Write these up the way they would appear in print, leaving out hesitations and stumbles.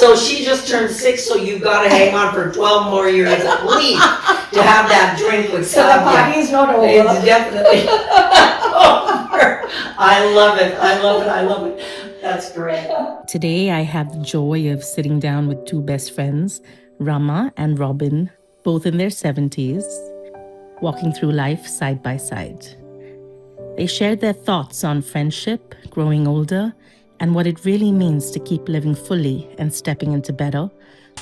So she just turned 6, so you gotta hang on for 12 more years at least to have that drink with So the party is not over. It's definitely over. I love it. I love it. I love it. That's great. Today, I have the joy of sitting down with two best friends, Rama and Robin, both in their 70s, walking through life side by side. They shared their thoughts on friendship, growing older, and what it really means to keep living fully and stepping into better,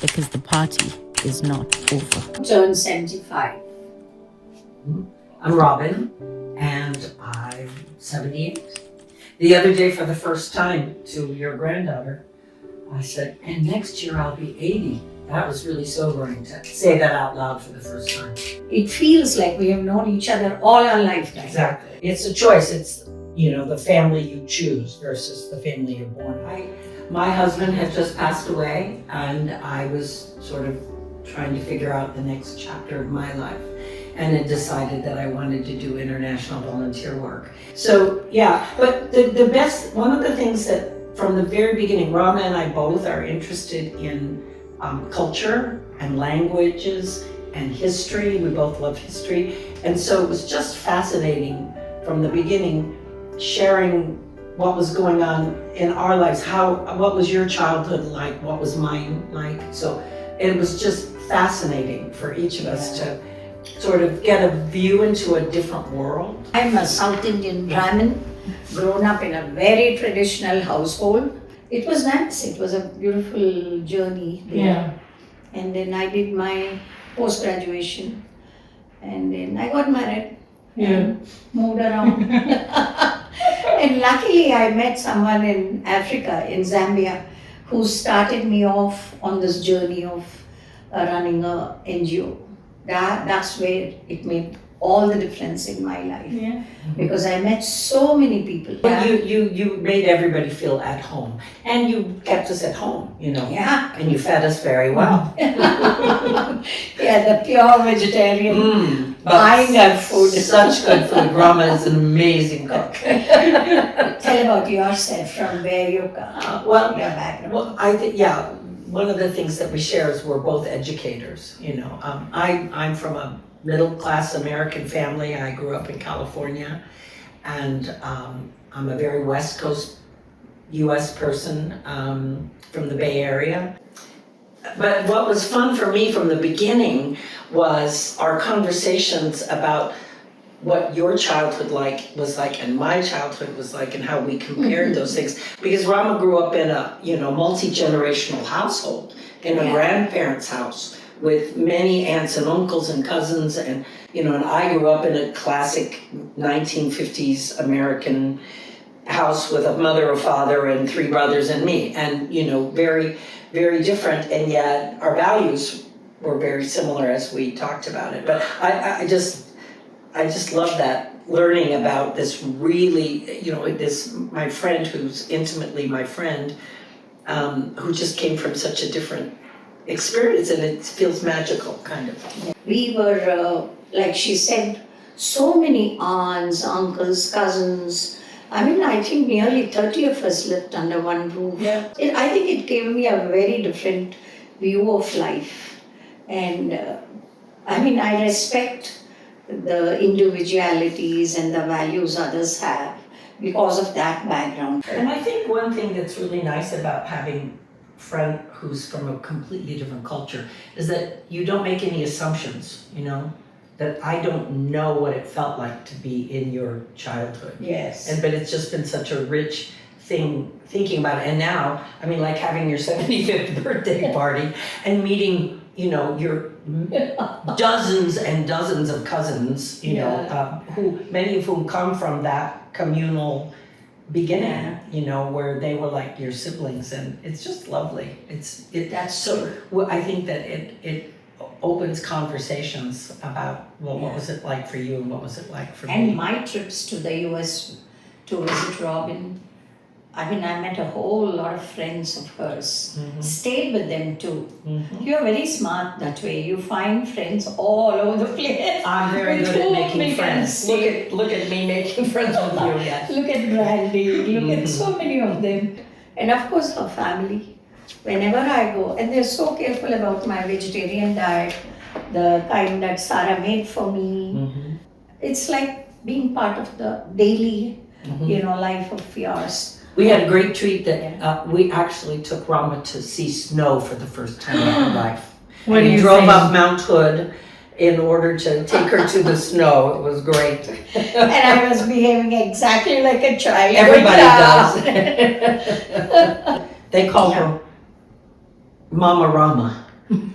because the party is not over. Turned 75. I'm Robin, and I'm 78. The other day, for the first time, to your granddaughter, I said, and next year I'll be 80. That was really sobering to say that out loud for the first time. It feels like we have known each other all our lifetime. Exactly. It's a choice. It's, the family you choose versus the family you're born in. My husband had just passed away, and I was sort of trying to figure out the next chapter of my life, and had decided that I wanted to do international volunteer work. So yeah, but the best, one of the things that from the very beginning, Rama and I both are interested in culture and languages and history. We both love history. And so it was just fascinating from the beginning, sharing what was going on in our lives. What was your childhood like? What was mine like? So it was just fascinating for each of us to sort of get a view into a different world. I'm a South Indian Brahmin, grown up in a very traditional household. It was nice. It was a beautiful journey there. Yeah. And then I did my post-graduation. And then I got married. And moved around. And luckily I met someone in Africa, in Zambia, who started me off on this journey of running a NGO. That's where it made all the difference in my life. Yeah. Because I met so many people. But you made everybody feel at home, and you kept us at home, Yeah. and you fed us very well. Yeah, the pure vegetarian, buying our food. Such good food. Rama is an amazing cook. Tell about yourself, from where you come, Well, your background. Well, I think, one of the things that we share is we're both educators. I'm from a middle-class American family. I grew up in California, and I'm a very West Coast U.S. person from the Bay Area. But what was fun for me from the beginning was our conversations about what your childhood was like and my childhood was like, and how we compared those things. Because Rama grew up in a multi-generational household, in a grandparent's house with many aunts and uncles and cousins, and I grew up in a classic 1950s American house with a mother, a father, and 3 brothers and me, and very, very different, and yet our values were very similar as we talked about it. But I just love that, learning about this really, my friend who's intimately my friend, who just came from such a different experience, and it feels magical, kind of. We were, like she said, so many aunts, uncles, cousins. I think nearly 30 of us lived under one roof. Yeah. I think it gave me a very different view of life. And I respect the individualities and the values others have because of that background. And I think one thing that's really nice about having a friend who's from a completely different culture is that you don't make any assumptions, that I don't know what it felt like to be in your childhood. Yes. But it's just been such a rich thing thinking about it. And now, like having your 75th birthday party and meeting, your dozens and dozens of cousins, who many of whom come from that communal beginning, where they were like your siblings, and it's just lovely. I think that it opens conversations about, what was it like for you and what was it like for me. And my trips to the US to visit Robin, I met a whole lot of friends of hers, stayed with them too. You're very smart that way. You find friends all over the place. I'm very good at making friends. Look at me making friends with you. Yes. Look at Brandy, look at so many of them. And of course her family. whenever I go, and they're so careful about my vegetarian diet, the kind that Sarah made for me. Mm-hmm. It's like being part of the daily, life of yours. We had a great treat that we actually took Rama to see snow for the first time in her life. What And do we you drove say? up Mount Hood in order to take her to the snow. It was great. And I was behaving exactly like a child. Everybody does. They call her Mama Rama.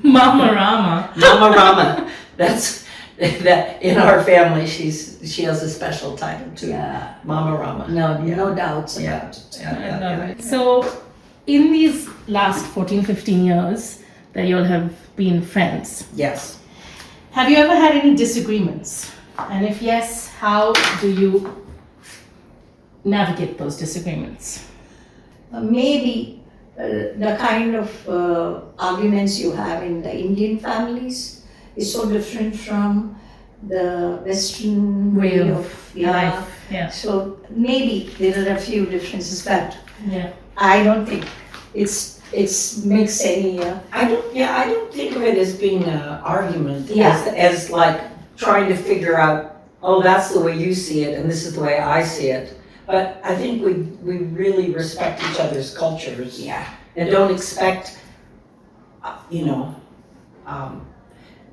Mama Rama. Mama Rama. That's that in our family. She has a special title too. Yeah. Mama Rama. No doubts Yeah. about it. Yeah. So, in these last 14, 15 years that you all have been friends, Yes. have you ever had any disagreements? And if yes, how do you navigate those disagreements? Maybe the kind of arguments you have in the Indian families is so different from the Western way of life. Yeah. So maybe there are a few differences, but Yeah. I don't think it's makes any. I don't think of it as being an argument, Yeah. as like trying to figure out, oh, that's the way you see it, and this is the way I see it. But I think we really respect each other's cultures and don't expect,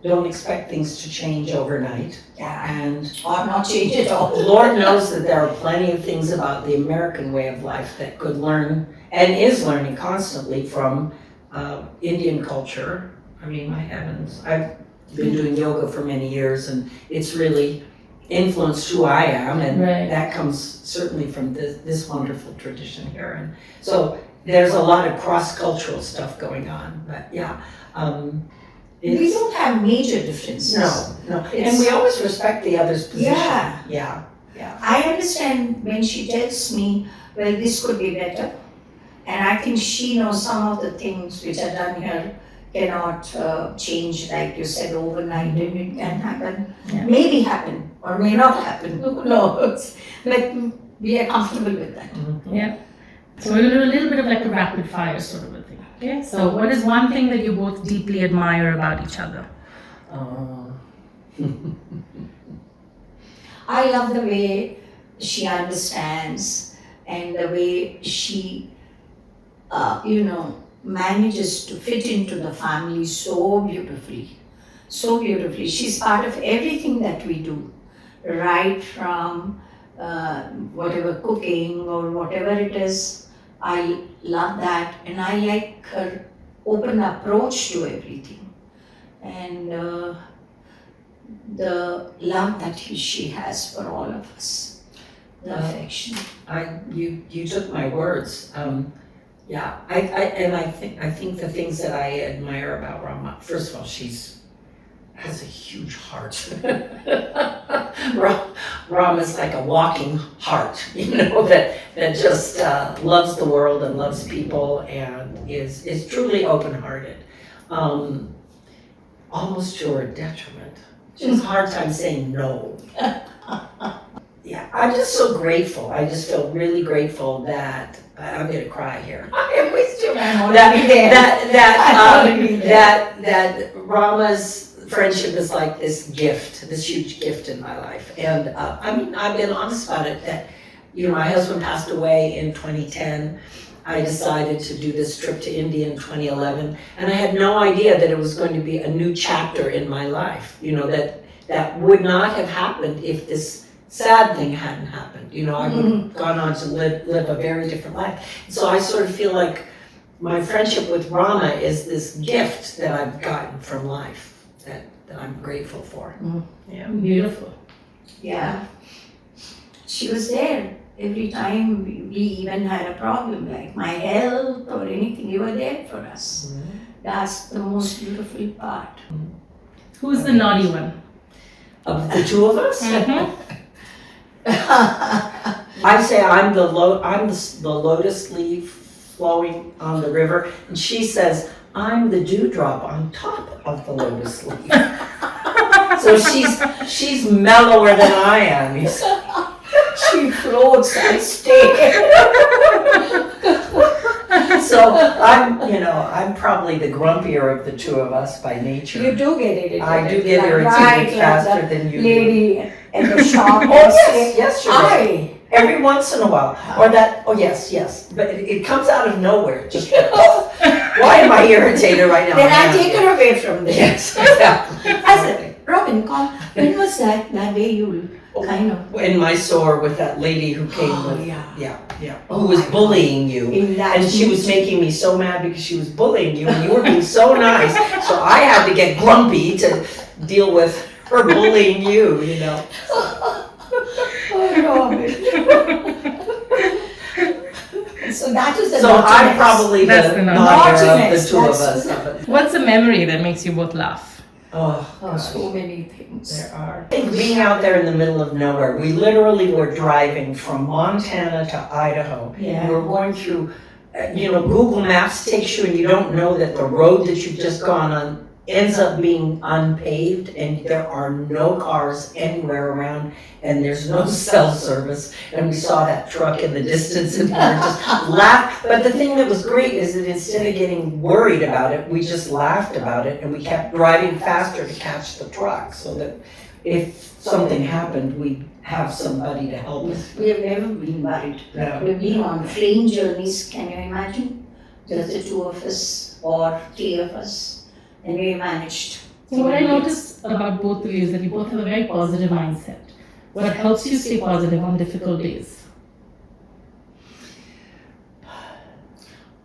don't expect things to change overnight. And Or not change at all. Lord knows that there are plenty of things about the American way of life that could learn and is learning constantly from Indian culture. I mean, my heavens, I've been doing yoga for many years and it's really influenced who I am, and Right. that comes certainly from this wonderful tradition here. And so there's a lot of cross-cultural stuff going on, but We it's, don't have major differences. no, and It's- we always respect the other's position. Yeah. Yeah. I understand when she tells me, well, this could be better. And I think she knows some of the things which are done here cannot change, like you said, overnight, and it can happen. Yeah. Maybe happen, or may not happen, who knows? But we are comfortable with that. Yeah. So we're going to do a little bit of like a rapid fire sort of a thing. Okay. So what is one thing that you both deeply admire about each other? I love the way she understands and the way she, manages to fit into the family so beautifully. So beautifully. She's part of everything that we do, right from whatever cooking or whatever it is. I love that, and I like her open approach to everything. And the love that she has for all of us, the affection. You took my words. I think the things that I admire about Rama, first of all, has a huge heart. Rama's like a walking heart, that just loves the world and loves people and is truly open-hearted, almost to her detriment. She has a hard time saying no. Yeah, I'm just so grateful. I just feel really grateful that I'm gonna cry here. I wish you that Rama's friendship is like this gift, this huge gift in my life. And I've been honest about it that, my husband passed away in 2010. I decided to do this trip to India in 2011, and I had no idea that it was going to be a new chapter in my life, that would not have happened if this sad thing hadn't happened. I would have gone on to live a very different life. So I sort of feel like my friendship with Rama is this gift that I've gotten from life that I'm grateful for. Yeah. Beautiful. Yeah. She was there every time we even had a problem, like my health or anything, you were there for us. That's the most beautiful part. Who's the naughty one? Of the two of us? Mhm. I say I'm the lotus leaf flowing on the river, and she says I'm the dewdrop on top of the lotus leaf. So she's mellower than I am. She floats, I stay. So I'm probably the grumpier of the two of us by nature. You do get irritated. I do get irritated Right, faster like than you the lady at the shop. Oh, yes, you're right. I. Every once in a while, or that. Oh, yes. But it comes out of nowhere. Just why am I irritated right now? Then I take her away from there. Yes, exactly. I said, Robin, when was that day you kind of. In my store with that lady who came Oh, with, yeah. who was bullying you. In that And she was making me so mad because she was bullying you and you were being so nice. So I had to get grumpy to deal with her bullying you, Oh, Robin. So that is the So I'm naughtiness. probably That's the the naughtier of the naughtiness. two of That's- us. What's a memory that makes you both laugh? Oh, Oh, so many things. there are. I think being out there in the middle of nowhere, we literally were driving from Montana to Idaho. Yeah. We were going through, Google Maps takes you and you don't know that the road that you've just gone on ends up being unpaved and there are no cars anywhere around and there's no cell service. And we saw that truck in the distance and we were just laughed. But the thing that was great is that instead of getting worried about it, we just laughed about it and we kept driving faster to catch the truck so that if something happened, we'd have somebody to help us. We have never been worried. Yeah. We've been on train journeys, can you imagine? Just the two of us or three of us. And we managed. So what I noticed about both of you is that you both have a very positive mindset. What helps you stay positive on difficult days?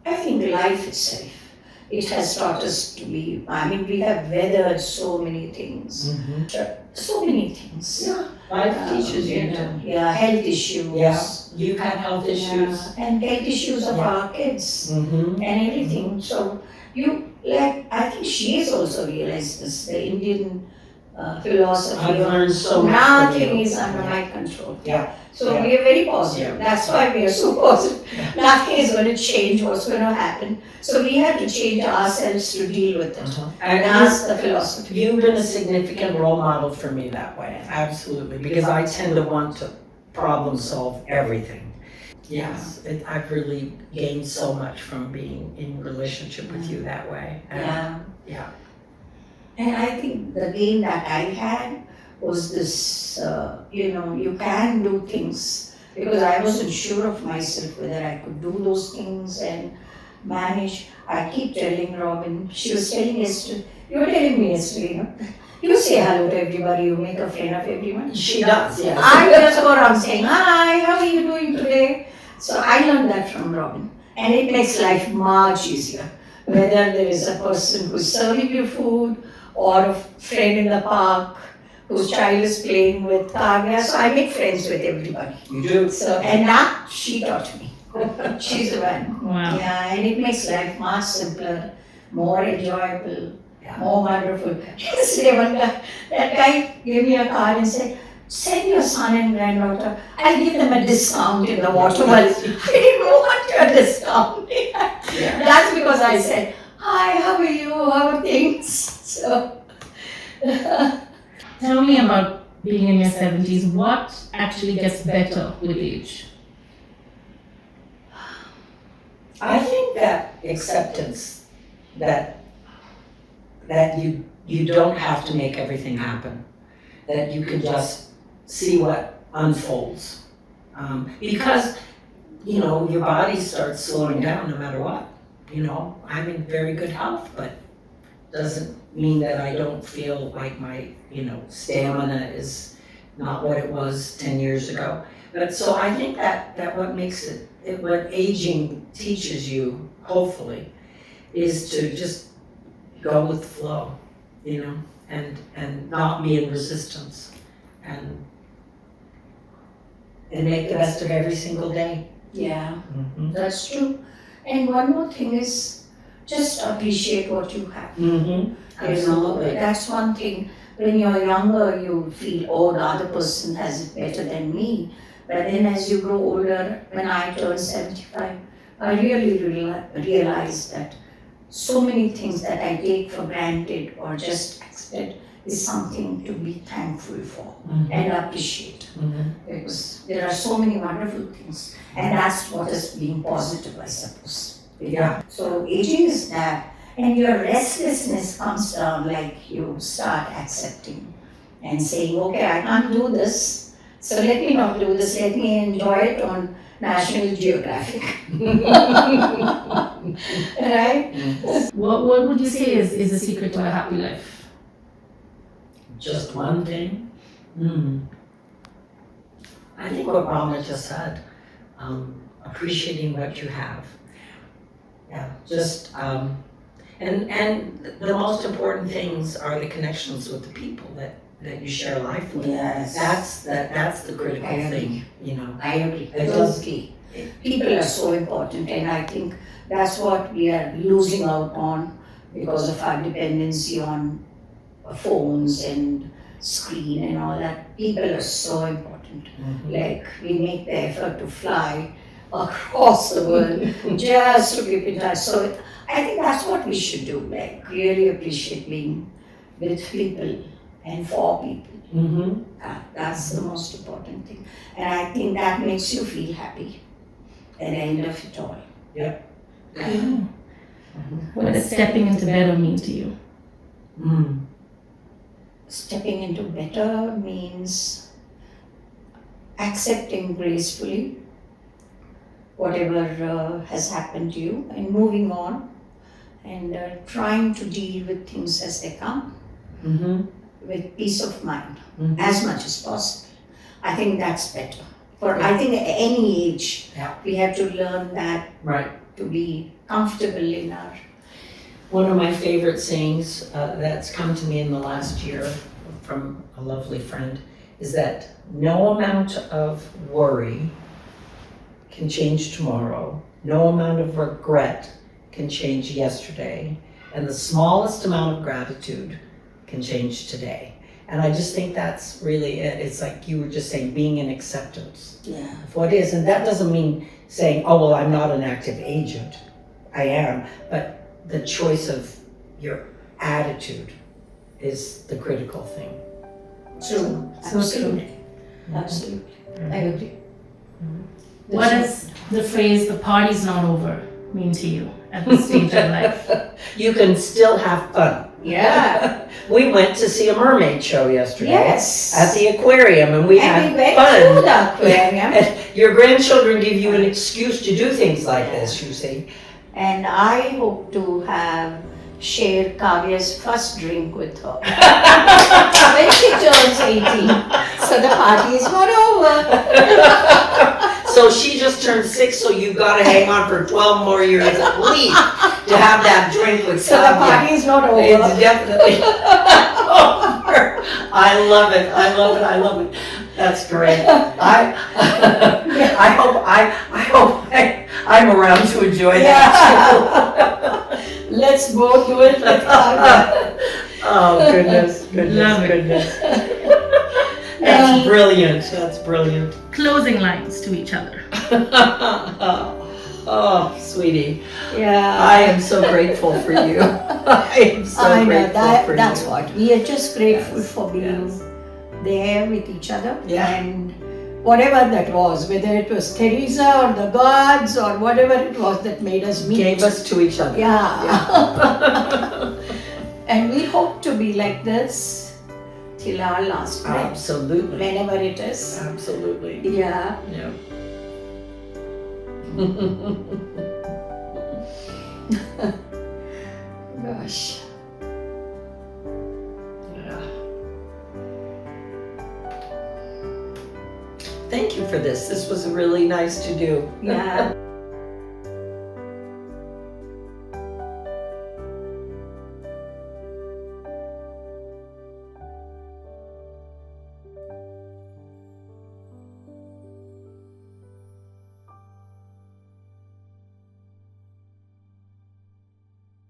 I think life itself, it has taught us to be, we have weathered so many things. So many things. Yeah, life teaches you to. Yeah, health issues. Yeah, you've had health issues. Yeah, and health issues of Yeah. our kids Mm-hmm. and everything. So I think she has also realized this, the Indian philosophy. I've of learned so much from nothing you. is under Yeah. my control. Yeah. So Yeah. we are very positive. Yeah. That's why we are so positive. Nothing is going to change what's going to happen. So we have to change ourselves to deal with it. And That's the philosophy. you've been a significant role model for me that way, absolutely, because I tend to want to problem solve everything. Yes, I've really gained so much from being in relationship with you that way. And- Yeah. Yeah. And I think the gain that I had was this, you can do things because I wasn't sure of myself whether I could do those things and manage. I keep telling Robin, she was telling yesterday, you were telling me yesterday, you say hello to everybody, you make a friend of everyone. She does, yes. I just go around saying, hi, how are you doing today? So I learned that from Robin. And it makes life much easier. Whether there is a person who's serving you food or a friend in the park whose child is playing with Kavya. So I make friends with everybody. You do. So, and that she taught me. She's the one. Wow. Yeah, and it makes life much simpler, more enjoyable, more wonderful. Yesterday, that guy gave me a card and said, send your son and granddaughter. I'll give them a discount in the water well. I didn't want a discount. That's because I said, hi, how are you? How are things? So, Tell me about being in your 70s. What actually gets better with age? I think that acceptance that you don't have to make everything happen, that you can just see what unfolds, because your body starts slowing down no matter what. I'm in very good health, but doesn't mean that I don't feel like my stamina is not what it was 10 years ago. But so I think that what makes it what aging teaches you, hopefully, is to just go with the flow, and not be in resistance, and make the best of every single day. yeah, Mm-hmm. that's true. And one more thing is just appreciate what you have. Mm-hmm. Absolutely. That's one thing. When you're younger, you feel, oh, the other person has it better than me. But then as you grow older, when I turned 75, I really realized that so many things that I take for granted or just accept is something to be thankful for and appreciate. Because there are so many wonderful things. And that's what is being positive, I suppose. Yeah. So aging is that, and your restlessness comes down, like you start accepting and saying, okay, I can't do this, so let me not do this, let me enjoy it on National Geographic. Right? What would you say is the secret to a happy life? Just one thing? I think what Rama just said, appreciating what you have. Yeah, just, and the most important things are the connections with the people that you share life with. Yes. That's the critical I agree. thing, you know. I agree. It does- Totally. People are so important, and I think that's what we are losing out on because of our dependency on phones and screen and all that. People are so important. Like, we make the effort to fly across the world just to keep in touch. So I think that's what we should do, like really appreciate being with people and for people. That's the most important thing. And I think that makes you feel happy at the end of it all. Yep. What does stepping into better mean to you? Stepping into better means accepting gracefully whatever has happened to you and moving on and trying to deal with things as they come with peace of mind as much as possible. I think that's better. I think at any age, we have to learn that Right. to be comfortable in our. One of my favorite sayings that's come to me in the last year from a lovely friend is that no amount of worry can change tomorrow, no amount of regret can change yesterday, and the smallest amount of gratitude can change today. And I just think that's really it. It's like you were just saying, being in acceptance of what is. And that doesn't mean saying, oh, well, I'm not an active agent. I am. But the choice of your attitude is the critical thing. True. So Absolutely. Absolutely. I agree. What does the phrase "the party's not over" mean to you at this stage of life? You can still have fun. Yeah. We went to see a mermaid show yesterday Yes. at the aquarium, and we had And we went fun. to the aquarium. And your grandchildren give you an excuse to do things like this, you see. And I hope to have shared Kavya's first drink with her when she turns 18. So the party is not over. So she just turned 6, so you gotta hang on for 12 more years at least to have that drink with So the Kavya. party is not over. It's definitely over. I love it. I love it. I love it. That's great. I hope I'm around to enjoy that Let's both do it with Kavya. too. Oh goodness, Love it. goodness. That's brilliant. That's brilliant. Closing lines to each other. Oh, sweetie, Yeah. I am so grateful for you. I am so I know, grateful for that's you. what. We are just grateful Yes, for being yes. there with each other. Yeah. And whatever that was, whether it was Teresa or the gods or whatever it was that made us meet. Gave us to each other. Yeah. And we hope to be like this till our last breath, Absolutely. whenever it is. Absolutely. Yeah. Yeah. Gosh. Yeah. Thank you for this. This was really nice to do. Yeah.